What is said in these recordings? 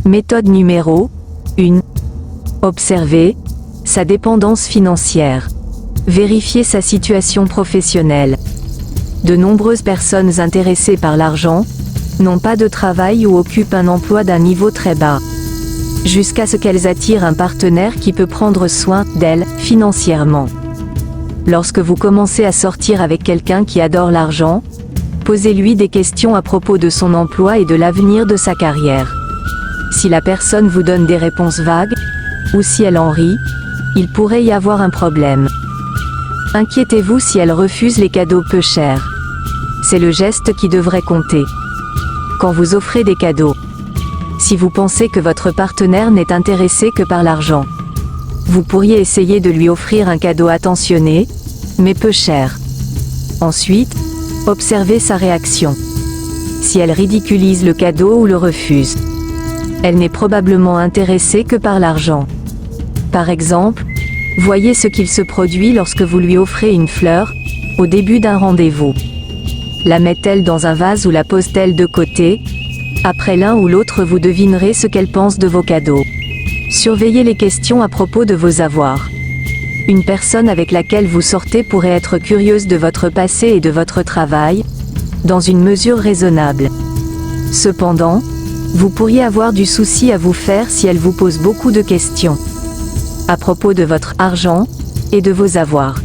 Méthode numéro 1. Observer sa dépendance financière. Vérifier sa situation professionnelle. De nombreuses personnes intéressées par l'argent n'ont pas de travail ou occupent un emploi d'un niveau très bas, jusqu'à ce qu'elles attirent un partenaire qui peut prendre soin d'elles financièrement. Lorsque vous commencez à sortir avec quelqu'un qui adore l'argent, posez-lui des questions à propos de son emploi et de l'avenir de sa carrière. Si la personne vous donne des réponses vagues, ou si elle en rit, il pourrait y avoir un problème. Inquiétez-vous si elle refuse les cadeaux peu chers. C'est le geste qui devrait compter. Quand vous offrez des cadeaux, si vous pensez que votre partenaire n'est intéressé que par l'argent, vous pourriez essayer de lui offrir un cadeau attentionné, mais peu cher. Ensuite, observez sa réaction. Si elle ridiculise le cadeau ou le refuse, elle n'est probablement intéressée que par l'argent. Par exemple, voyez ce qu'il se produit lorsque vous lui offrez une fleur, au début d'un rendez-vous. La met-elle dans un vase ou la pose-t-elle de côté? Après l'un ou l'autre, vous devinerez ce qu'elle pense de vos cadeaux. Surveillez les questions à propos de vos avoirs. Une personne avec laquelle vous sortez pourrait être curieuse de votre passé et de votre travail, dans une mesure raisonnable. Cependant, vous pourriez avoir du souci à vous faire si elle vous pose beaucoup de questions à propos de votre argent et de vos avoirs.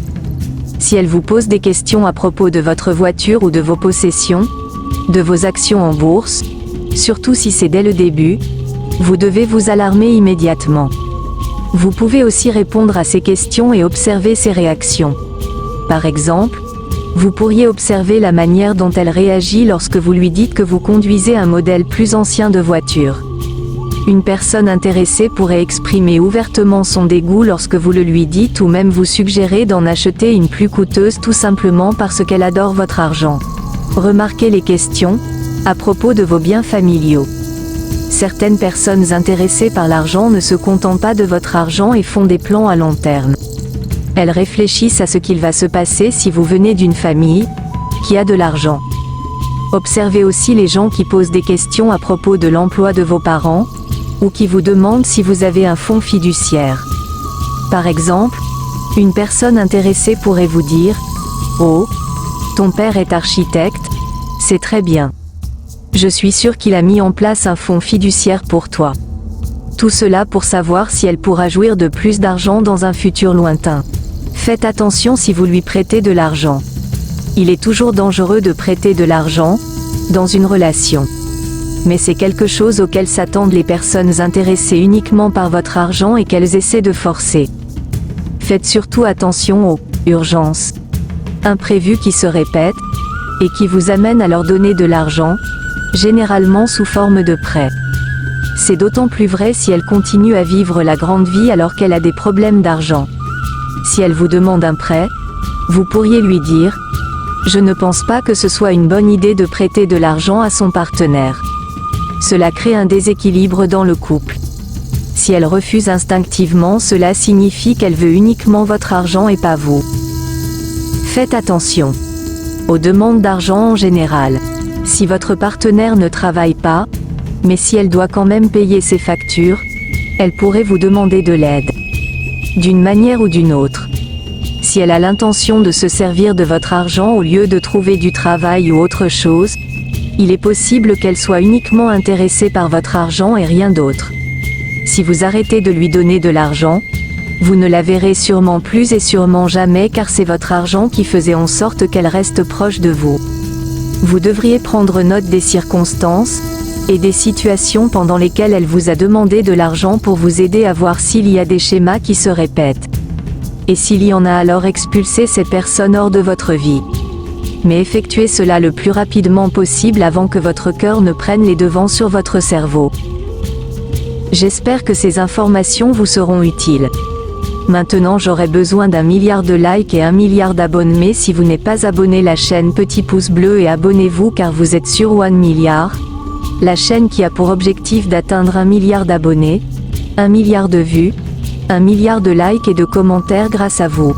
Si elle vous pose des questions à propos de votre voiture ou de vos possessions, de vos actions en bourse, surtout si c'est dès le début, vous devez vous alarmer immédiatement. Vous pouvez aussi répondre à ces questions et observer ses réactions. Par exemple, vous pourriez observer la manière dont elle réagit lorsque vous lui dites que vous conduisez un modèle plus ancien de voiture. Une personne intéressée pourrait exprimer ouvertement son dégoût lorsque vous le lui dites ou même vous suggérer d'en acheter une plus coûteuse tout simplement parce qu'elle adore votre argent. Remarquez les questions à propos de vos biens familiaux. Certaines personnes intéressées par l'argent ne se contentent pas de votre argent et font des plans à long terme. Elles réfléchissent à ce qu'il va se passer si vous venez d'une famille qui a de l'argent. Observez aussi les gens qui posent des questions à propos de l'emploi de vos parents, ou qui vous demandent si vous avez un fonds fiduciaire. Par exemple, une personne intéressée pourrait vous dire « Oh, ton père est architecte, c'est très bien. Je suis sûr qu'il a mis en place un fonds fiduciaire pour toi. » Tout cela pour savoir si elle pourra jouir de plus d'argent dans un futur lointain. Faites attention si vous lui prêtez de l'argent. Il est toujours dangereux de prêter de l'argent dans une relation. Mais c'est quelque chose auquel s'attendent les personnes intéressées uniquement par votre argent et qu'elles essaient de forcer. Faites surtout attention aux urgences imprévues qui se répètent et qui vous amènent à leur donner de l'argent, généralement sous forme de prêt. C'est d'autant plus vrai si elle continue à vivre la grande vie alors qu'elle a des problèmes d'argent. Si elle vous demande un prêt, vous pourriez lui dire « Je ne pense pas que ce soit une bonne idée de prêter de l'argent à son partenaire. » Cela crée un déséquilibre dans le couple. Si elle refuse instinctivement, cela signifie qu'elle veut uniquement votre argent et pas vous. Faites attention aux demandes d'argent en général. Si votre partenaire ne travaille pas, mais si elle doit quand même payer ses factures, elle pourrait vous demander de l'aide. D'une manière ou d'une autre. Si elle a l'intention de se servir de votre argent au lieu de trouver du travail ou autre chose, il est possible qu'elle soit uniquement intéressée par votre argent et rien d'autre. Si vous arrêtez de lui donner de l'argent, vous ne la verrez sûrement plus et sûrement jamais car c'est votre argent qui faisait en sorte qu'elle reste proche de vous. Vous devriez prendre note des circonstances et des situations pendant lesquelles elle vous a demandé de l'argent pour vous aider à voir s'il y a des schémas qui se répètent. Et s'il y en a, alors expulsez ces personnes hors de votre vie. Mais effectuez cela le plus rapidement possible avant que votre cœur ne prenne les devants sur votre cerveau. J'espère que ces informations vous seront utiles. Maintenant j'aurai besoin d'1 milliard de likes et 1 milliard d'abonnés. Si vous n'êtes pas abonné la chaîne, petit pouce bleu et abonnez-vous car vous êtes sur 1 milliard. La chaîne qui a pour objectif d'atteindre 1 milliard d'abonnés, 1 milliard de vues, 1 milliard de likes et de commentaires grâce à vous.